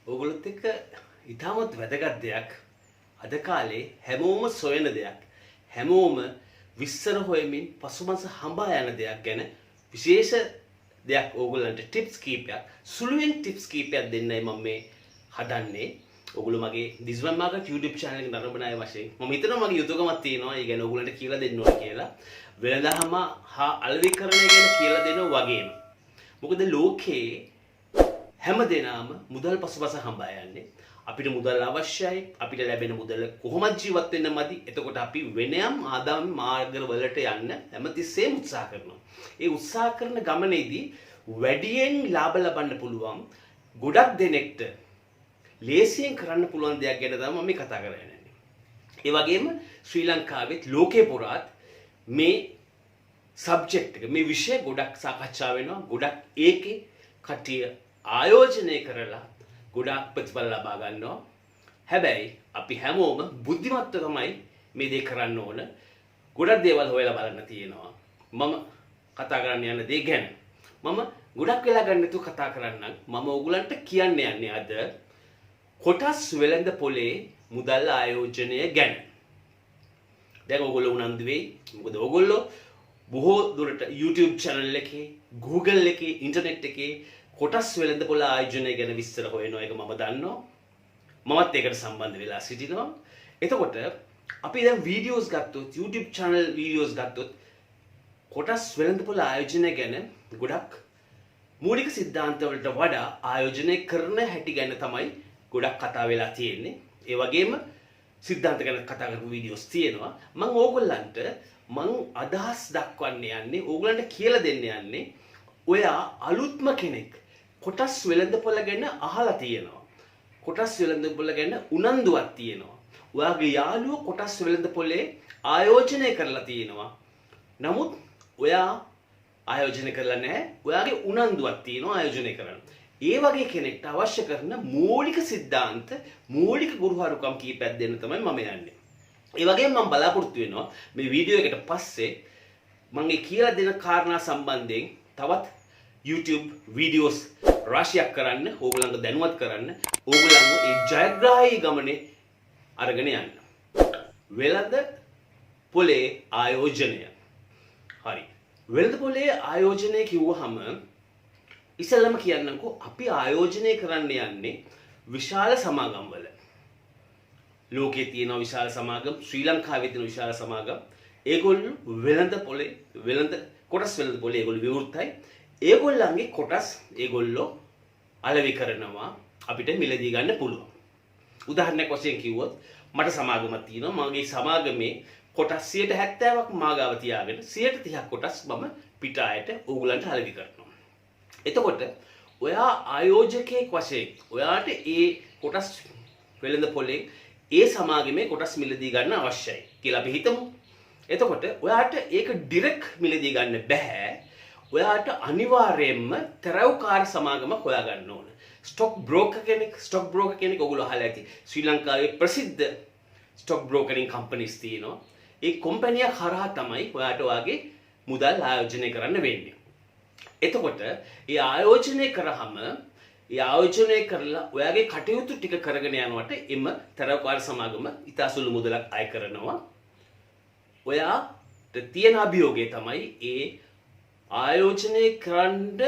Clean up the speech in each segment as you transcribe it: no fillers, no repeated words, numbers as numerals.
ඕගොල්ලොත් එක්ක ඉතාමත් වැදගත් දෙයක් අද කාලේ හැමෝම සොයන දෙයක් හැමෝම විස්තර හොයමින් පසුමස හඹා යන දෙයක් ගැන විශේෂ දෙයක් ඕගොල්ලන්ට ටිප්ස් කීපයක් සුළුවෙන් ටිප්ස් කීපයක් දෙන්නයි මම මේ හදන්නේ. ඔගොල්ලෝ මගේ දිස්වන් මාකට් YouTube channel එක නරඹන අය වශයෙන් මම හිතනවා මගේ යුතුයකමක් තියෙනවා. ඒ ගැන ඕගොල්ලන්ට කියලා දෙන්න ඕන කියලා. වෙනදාම හා අලෙවිකරණය ගැන කියලා දෙනවා වගේම. මොකද ලෝකේ හැම දෙනාම මුදල් පසුපස හඹා යන්නේ. අපිට මුදල් අවශ්‍යයි. අපිට ලැබෙන මුදල කොහොමද ජීවත් වෙන්න මදි. එතකොට අපි වෙනයම් ආදායම් මාර්ගවලට යන්න හැමතිස්සෙම උත්සාහ කරනවා. ඒ උත්සාහ කරන ගමනේදී වැඩියෙන් ලාභ ලබන්න පුළුවන් ගොඩක් දෙනෙක්ට ලේසියෙන් කරන්න පුළුවන් දෙයක් ගැන තමයි මම කතා කරන්නේ. ඒ වගේම ශ්‍රී ලංකාවෙත් ලෝකේ පුරාත් මේ සබ්ජෙක්ට් එක මේ විෂය ගොඩක් සාකච්ඡා වෙනවා. ගොඩක් ඒකේ කටිය ආයෝජනය කරලා ගොඩක් ප්‍රතිඵල ලබා ගන්නවා. හැබැයි අපි හැමෝම බුද්ධිමත්ව තමයි මේ දේ කරන්න ඕන. ගොඩක් දේවල් හොයලා බලන්න තියෙනවා. මම කතා කරන්න යන දේ ගැන මම ගොඩක් වෙලා ගන්න තු කතා කරන්නම්. මම ඕගොල්ලන්ට කියන්න යන්නේ අද කොටස් වෙළඳ පොලේ මුදල් ආයෝජනය ගැන. දැන් ඕගොල්ලෝ උනන්දු වෙයි. මොකද ඕගොල්ලෝ බොහෝ දුරට YouTube channel එකේ, Google එකේ, ඉන්ටර්නෙට් එකේ කොටස් වෙළඳ පොළ ආයෝජනය ගැන විස්තර හොයනවා. ඒක මම දන්නවා. මමත් ඒකට සම්බන්ධ වෙලා සිටිනවා. එතකොට අපි දැන් වීඩියෝස් ගත්තොත්, YouTube channel වීඩියෝස් ගත්තොත් කොටස් වෙළඳ පොළ ආයෝජනය ගැන ගොඩක් මූලික සිද්ධාන්ත වලට වඩා ආයෝජනය කරන හැටි ගැන තමයි ගොඩක් කතා වෙලා තියෙන්නේ. ඒ වගේම සිද්ධාන්ත ගැන කතා කරපු වීඩියෝස් තියෙනවා. මම ඕගොල්ලන්ට අදහස් දක්වන්න යන්නේ, ඕගොල්ලන්ට කියලා දෙන්න යන්නේ ඔයා අලුත්ම කෙනෙක් කොටස් වෙළඳපොළ ගැන අහලා තියෙනවා. කොටස් වෙළඳපොළ ගැන උනන්දුවක් තියෙනවා. ඔයාගේ යාළුවෝ කොටස් වෙළඳපොළේ ආයෝජනය කරලා තියෙනවා. නමුත් ඔයා ආයෝජනය කරලා නැහැ. ඔයාගේ උනන්දුවක් තියෙනවා ආයෝජනය කරන්න. ඒ වගේ කෙනෙක්ට අවශ්‍ය කරන මූලික සිද්ධාන්ත, මූලික ගුරුහරුකම් කීපයක් දෙන්න තමයි මම යන්නේ. ඒ වගේම මම බලාපොරොත්තු වෙනවා මේ වීඩියෝ එකට පස්සේ මම කියලා දෙන කාරණා සම්බන්ධයෙන් තවත් YouTube වීඩියෝස් රාශියක් කරන්න, ඕගොල්ලන්ව දැනුවත් කරන්න, ඕගොල්ලන්ව ඒ ජයග්‍රාහී ගමනේ අරගෙන යන්න. වෙළඳ පොලේ ආයෝජනය. හරි. වෙළඳ පොලේ ආයෝජනය කිව්වහම ඉස්සෙල්ලාම කියන්නම්කෝ අපි ආයෝජනය කරන්න යන්නේ විශාල සමාගම් වල. ලෝකයේ තියෙන විශාල සමාගම්, ශ්‍රී ලංකාවේ තියෙන විශාල සමාගම්, ඒගොල්ලෝ වෙළඳ පොලේ කොටස් වෙළඳ පොලේ ඒගොල්ලෝ විවෘතයි. ඒගොල්ලන්ගේ කොටස් ඒගොල්ලෝ අලෙවි කරනවා අපිට මිලදී ගන්න පුළුවන්. උදාහරණයක් වශයෙන් කිව්වොත් මට සමාගමක් තියෙනවා. මගේ සමාගමේ කොටස් 70%ක් මාගාව තියාගෙන 30% කොටස් මම පිට අයට ඕගොල්ලන්ට අලෙවි කරනවා. එතකොට ඔයා ආයෝජකයෙක් වශයෙන් ඔයාට ඒ කොටස් වෙළඳ පොලේ ඒ සමාගමේ කොටස් මිලදී ගන්න අවශ්‍යයි කියලා අපි හිතමු. එතකොට ඔයාට ඒක ඩිරෙක්ට් මිලදී ගන්න බෑ. ඔයාට අනිවාර්යයෙන්ම තරවකාර සමාගමක් හොයාගන්න ඕන. ස්ටොක් බ්‍රෝකර් කෙනෙක් ඔයගොල්ලෝ අහලා ඇති. ශ්‍රී ලංකාවේ ප්‍රසිද්ධ ස්ටොක් බ්‍රෝකරින් කම්පනීස් තියෙනවා. ඒ කම්පැනිය හරහා තමයි ඔයාට ඔයාගේ මුදල් ආයෝජනය කරන්න වෙන්නේ. එතකොට ඒ ආයෝජනය කරාම ඒ ආයෝජනය කරලා ඔයාගේ කටයුතු ටික කරගෙන යනකොට එම තරවකාර සමාගම ඉතාසුළු මුදලක් අය කරනවා. ඔයාට තියෙන අභියෝගය තමයි ඒ ආයෝජනය කරන්න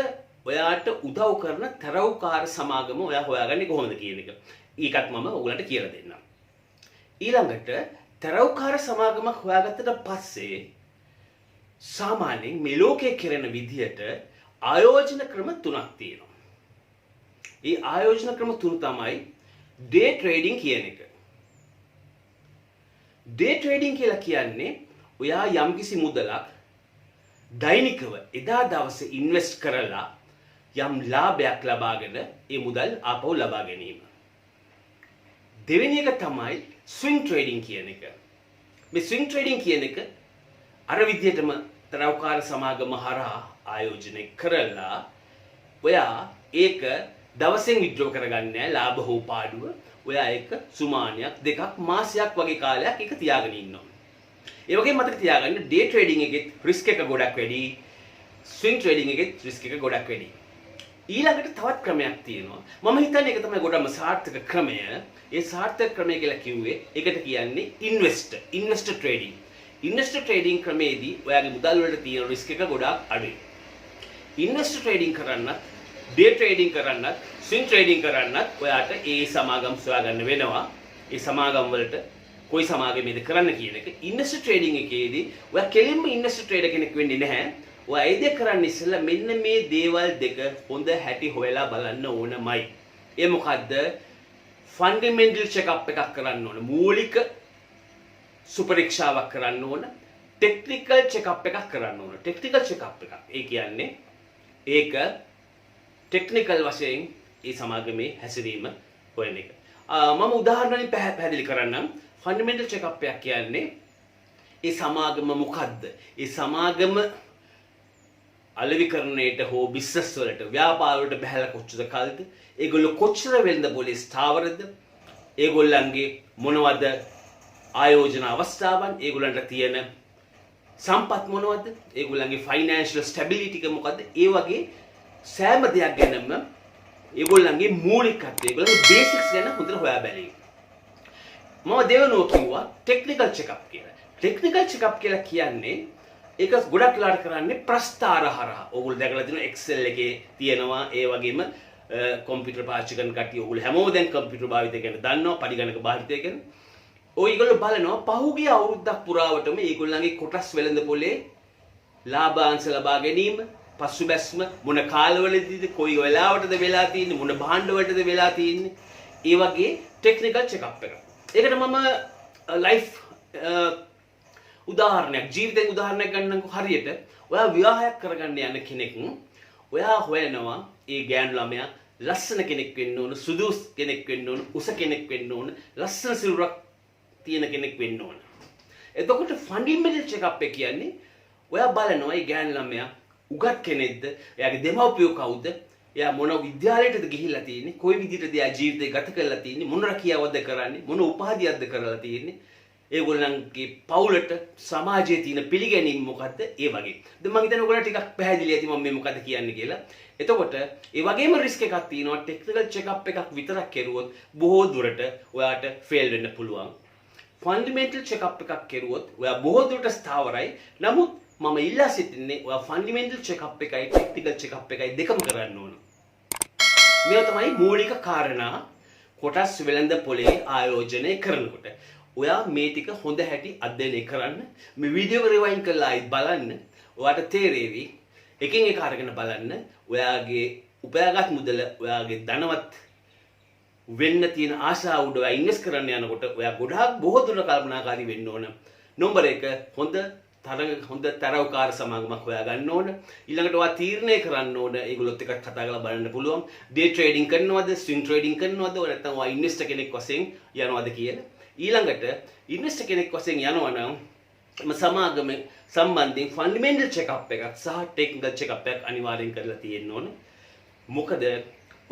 ඔයාට උදව් කරන තරවකාර සමාගම ඔයා හොයාගන්නේ කොහොමද කියන එක. ඒකත් මම ඔයගලන්ට කියලා දෙන්නම්. ඊළඟට තරවකාර සමාගමක් හොයාගත්තට පස්සේ සාමාන්‍යයෙන් මේ ලෝකයේ කෙරෙන විදිහට ආයෝජන ක්‍රම තුනක් තියෙනවා. ඒ ආයෝජන ක්‍රම තුන තමයි ඩේ ට්‍රේඩින් කියන එක. ඩේ ට්‍රේඩින් කියලා කියන්නේ ඔයා යම්කිසි මුදලක් දෛනිකව එදා දවසේ ඉන්වෙස්ට් කරලා යම් ලාභයක් ලබාගෙන ඒ මුදල් ආපහු ලබා ගැනීම. දෙවෙනි එක තමයි ස්විං ට්‍රේඩින් කියන එක. මේ ස්විං ට්‍රේඩින් කියන එක අර විදිහටම තරවකාර සමාගම හරහා ආයෝජනය කරලා ඔයා ඒක දවසෙන් විඩ්‍රෝ කරගන්නේ නැහැ. ලාභ හෝ පාඩුව ඔයා ඒක සුමානයක්, දෙකක්, මාසයක් වගේ කාලයක් ඒක තියාගෙන ඉන්නවා. ඒ වගේම මතක තියාගන්න ඩේ ට්‍රේඩින් එකේ රිස්ක් එක ගොඩක් වැඩි, ස්විං ට්‍රේඩින් එකේ රිස්ක් එක ගොඩක් වැඩි. ඊළඟට තවත් ක්‍රමයක් තියෙනවා. මම හිතන්නේ ඒක තමයි ගොඩම සාර්ථක ක්‍රමය. ඒ සාර්ථක ක්‍රමය කියලා කිව්වේ ඒකට කියන්නේ ඉන්වෙස්ටර් ට්‍රේඩින්. ඉන්වෙස්ටර් ට්‍රේඩින් ක්‍රමේදී ඔයාගේ මුදල් වලට තියෙන රිස්ක් එක ගොඩාක් අඩුයි. ඉන්වෙස්ටර් ට්‍රේඩින් කරන්නත්, ඩේ ට්‍රේඩින් කරන්නත්, ස්විං ට්‍රේඩින් කරන්නත් ඔයාට ඒ සමාගම් සොයා ගන්න වෙනවා. ඒ සමාගම් වලට කොයි සමාගමේද කරන්න කියන එක. ඉන්වෙස්ටර් ට්‍රේඩින් එකේදී ඔයා කෙලින්ම ඉන්වෙස්ටර් ට්‍රේඩර් කෙනෙක් වෙන්නේ නැහැ. ඔයා ඒ දෙක කරන්න ඉස්සෙල්ලා මෙන්න මේ දේවල් දෙක හොඳ හැටි හොයලා බලන්න ඕනමයි. ඒ මොකද්ද? ෆන්ඩමෙන්ටල් චෙක්අප් එකක් කරන්න ඕන. මූලික සුපරීක්ෂාවක් කරන්න ඕන. ටෙක්නිකල් චෙක්අප් එකක් කරන්න ඕන. ටෙක්නිකල් චෙක්අප් එකක්. ඒ කියන්නේ ඒක ටෙක්නිකල් වශයෙන් ඒ සමාගමේ හැසිරීම හොයන එක. මම උදාහරණයක් පැහැදිලි කරන්නම්. ෆන්ඩමෙන්ටල් චෙක්අප් එකක් කියන්නේ ඒ සමාගම මොකද්ද? ඒ සමාගම අලෙවිකරණයට හෝ බිස්නස් වලට ව්‍යාපාර වලට බහැලා කොච්චර කල්ද? ඒගොල්ලෝ කොච්චර වෙළඳ පොලේ ස්ථාවරද? ඒගොල්ලන්ගේ මොනවද ආයෝජන අවස්ථාවන්? ඒගොල්ලන්ට තියෙන සම්පත් මොනවද? ඒගොල්ලන්ගේ ෆයිනෑන්ෂල් ස්ටැබිලිටි එක මොකද්ද? ඒ වගේ සෑම දෙයක් ගැනම ඒගොල්ලන්ගේ මූලිකත්වය, ඒගොල්ලන්ගේ බේසික්ස් ගැන හොඳට හොයා බැලීම. මම දෙවෙනුව කිව්වා ටෙක්නිකල් චෙක්අප් කියලා. ටෙක්නිකල් චෙක්අප් කියලා කියන්නේ ඒක ගොඩක් වෙලාට කරන්නේ ප්‍රස්ථාර හරහා. ඕගොල්ලෝ දැකලා තියෙනවා Excel එකේ තියෙනවා ඒ වගේම කම්පියුටර් පාවිච්චි කරන කට්ටිය ඕගොල්ලෝ හැමෝම දැන් කම්පියුටර් භාවිතය ගැන දන්නවා, පරිගණක භාවිතය ගැන. ඔයගොල්ලෝ බලනවා පහුගිය අවුරුද්දක් පුරාවටම ඒගොල්ලන්ගේ කොටස් වෙළඳ පොලේ ලාභාංශ ලබා ගැනීම, පසුබැස්ම මොන කාලවලදීද, කොයි වෙලාවටද වෙලා තියෙන්නේ, මොන භාණ්ඩ වලටද වෙලා තියෙන්නේ, ඒ වගේ ටෙක්නිකල් චෙක්අප් එකක්. ඒකට මම ලයිෆ් උදාහරණයක්, ජීවිතේ උදාහරණයක් ගන්නකො. හරියට ඔයා විවාහයක් කරගන්න යන කෙනෙක්, ඔයා හොයනවා ඒ ගෑනු ළමයා ලස්සන කෙනෙක් වෙන්න ඕන, සුදු කෙනෙක් වෙන්න ඕන, උස කෙනෙක් වෙන්න ඕන, ලස්සන සිරුරක් තියෙන කෙනෙක් වෙන්න ඕන. එතකොට ෆන්ඩමෙන්ටල් චෙක්අප් එක කියන්නේ ඔයා බලනවා ඒ ගෑනු ළමයා උගත් කෙනෙක්ද, එයාගේ දෙමව්පියෝ කවුද, එයා මොන විද්‍යාලයටද ගිහිල්ලා තියෙන්නේ, කොයි විදිහටද එයා ජීවිතේ ගත කරලා තියෙන්නේ, මොන රැකියාවක්ද කරන්නේ, මොන උපාධියක්ද කරලා තියෙන්නේ, ඒගොල්ලන්ගේ පවුලට සමාජයේ තියෙන පිළිගැනීම මොකද්ද, ඒ වගේ. දැන් මම හිතන්නේ ඔයගොල්ලෝ ටිකක් පැහැදිලි ඇති මම මේ මොකද්ද කියන්නේ කියලා. එතකොට ඒ වගේම රිස්ක් එකක් තියෙනවා. ටෙක්නිකල් චෙක්අප් එකක් විතරක් කරුවොත් බොහෝ දුරට ඔයාට ෆේල් වෙන්න පුළුවන්. ෆන්ඩමෙන්ටල් චෙක්අප් එකක් කරුවොත් ඔයා බොහෝ දුරට ස්ථාවරයි. නමුත් මම ඉල්ලා සිටින්නේ ඔයා ෆන්ඩමෙන්ටල් චෙක්අප් එකයි ටෙක්නිකල් චෙක්අප් එකයි දෙකම කරන්න ඕන. මේවා තමයි මූලික කාරණා කොටස් වෙළඳ පොලේ ආයෝජනය කරනකොට. ඔයා මේ ටික හොඳ හැටි අධ්‍යයනය කරන්න. මේ වීඩියෝ එක රිවයින්ඩ් කරලා ආයිත් බලන්න. ඔයාට තේරෙවි. එකින් එක අරගෙන බලන්න. ඔයාගේ උපයාගත් මුදල, ඔයාගේ ධනවත් වෙන්න තියෙන ආශාව උඩ ඔයා ඉන්වෙස්ට් කරන්න යනකොට ඔයා ගොඩාක් බොහෝ දුර කල්පනාකාරී වෙන්න ඕන. නම්බර 1 හොඳ තරවකාර සමාගමක් හොයා ගන්න ඕන. ඊළඟට ඔයා තීරණය කරන්න ඕන ඒගොල්ලොත් එක්ක කතා කරලා බලන්න පුළුවන්. ඩේ ට්‍රේඩින් කරනවද, ස්විං ට්‍රේඩින් කරනවද, නැත්නම් ඔයා ඉන්වෙස්ටර් කෙනෙක් වශයෙන් යනවද කියලා. ඊළඟට ඉන්වෙස්ටර් කෙනෙක් වශයෙන් යනවා නම් එම සමාගම සම්බන්ධයෙන් ෆන්ඩමෙන්ටල් චෙක්අප් එකක් සහ ටෙක්නිකල් චෙක්අප් එකක් අනිවාර්යෙන් කරලා තියෙන්න ඕන. මොකද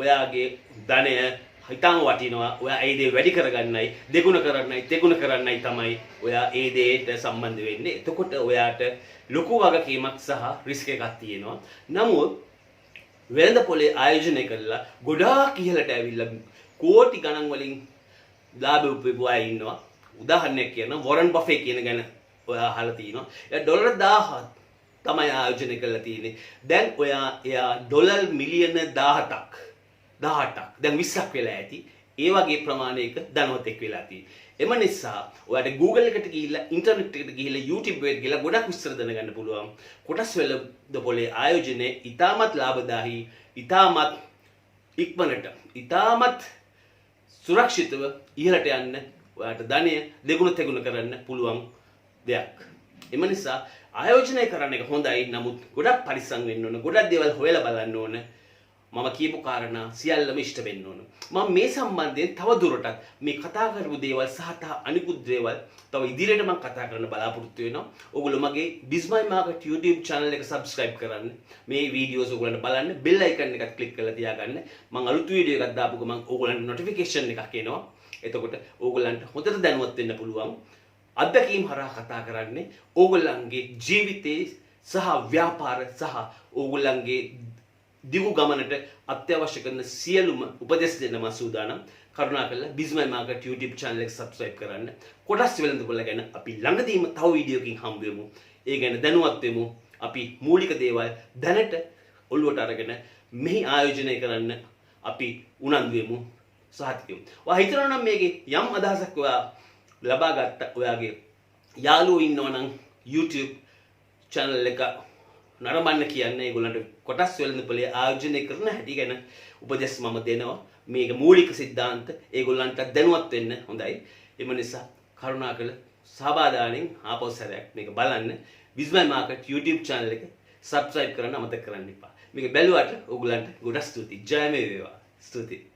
ඔයාගේ ධනය හිතාම වටිනවා. ඔයා ඒ දේ වැඩි කරගන්නයි, දෙගුණ කරන්නයි, තෙගුණ කරන්නයි තමයි ඔයා ඒ දේට සම්බන්ධ වෙන්නේ. එතකොට ඔයාට ලොකු වගකීමක් සහ රිස්ක් එකක් තියෙනවා. නමුත් වෙළඳ පොලේ ආයෝජනය කරලා ගොඩාක් ඉහළට ඇවිල්ලා කෝටි ගණන් වලින් ලාභ උපයපු අය ඉන්නවා. උදාහරණයක් කියනවා වොරන් බෆේ කියන ගැන ඔයා අහලා තියෙනවා. එයා ඩොලර් 1000ක් තමයි ආයෝජනය කරලා තියෙන්නේ. දැන් එයා ඩොලර් මිලියන 17ක් දැන් 20ක් වෙලා ඇති. ඒ වගේ ප්‍රමාණයක ධනවතෙක් වෙලා තියෙන්නේ. එම නිසා ඔයාලට Google එකට ගිහිල්ලා, ඉන්ටර්නෙට් එකට ගිහිල්ලා, YouTube එකට ගිහිල්ලා ගොඩක් විස්තර දැනගන්න පුළුවන්. කොටස් වෙළඳ පොලේ ආයෝජනයේ ඉතාමත් ලාභදායී, ඉතාමත් ඉක්මනට, ඉතාමත් සුරක්ෂිතව ඉහළට යන්න ඔයාට ධනය දෙගුණ තෙගුණ කරන්න පුළුවන් දෙයක්. එම නිසා ආයෝජනය කරන්න එක හොඳයි. නමුත් ගොඩක් පරිස්සම් වෙන්න ඕන. ගොඩක් දේවල් හොයලා බලන්න ඕන. මම කියපු කාරණා සියල්ලම ඉෂ්ට වෙන්න ඕන. මම මේ සම්බන්ධයෙන් තව දුරටත් මේ කතා කරපු දේවල් සහ අනිකුත් දේවල් තව ඉදිරියට මම කතා කරන්න බලාපොරොත්තු වෙනවා. ඔයගොල්ලෝ මගේ BIZ Market YouTube channel එක subscribe කරන්න. මේ වීඩියෝස් ඔයගොල්ලන්ට බලන්න, bell icon එකත් click කරලා තියාගන්න. මම අලුත් වීඩියෝ එකක් දාපු ගමන් ඔයගොල්ලන්ට notification එකක් එනවා. එතකොට ඕගොල්ලන්ට හොඳට දැනුවත් වෙන්න පුළුවන්. අත්දැකීම් හරහා කතා කරන්නේ ඕගොල්ලන්ගේ ජීවිතේ සහ ව්‍යාපාර සහ ඕගොල්ලන්ගේ දිගු ගමනට අත්‍යවශ්‍ය කරන සියලුම උපදෙස් දෙන්න මම සූදානම්. කරුණාකරලා BIZ Market YouTube channel එක subscribe කරන්න. කොටස් වෙළඳපොළ ගැන අපි ළඟදීම තව වීඩියෝකින් හම්බ වෙමු. ඒ ගැන දැනුවත් වෙමු. අපි මූලික දේවල් දැනට ඔළුවට අරගෙන මෙහි ආයෝජනය කරන්න අපි උනන්දු වෙමු. සහතික වෙමු. ඔයා හිතනවා නම් මේකේ යම් අදහසක් ඔයා ලබා ගත්ත ඔයාගේ යාළුවෝ ඉන්නවා නම් YouTube channel එක නරඹන්න කියන්නේ ඒගොල්ලන්ට කොටස් වෙළඳපොලේ ආයෝජනය කරන හැටි ගැන උපදෙස් මම දෙනවා. මේක මූලික સિદ્ધාන්ත ඒගොල්ලන්ට දැනුවත් වෙන්න හොඳයි. එම නිසා කරුණාකර සහභාගීතාවයෙන් ආපහු සැරයක් මේක බලන්න. BIZ Market YouTube channel එක subscribe කරන්න අමතක කරන්න එපා. මේක බැලුවට ඕගොල්ලන්ට ගොඩක් ස්තුතියි. ජය වේවා. ස්තුතියි.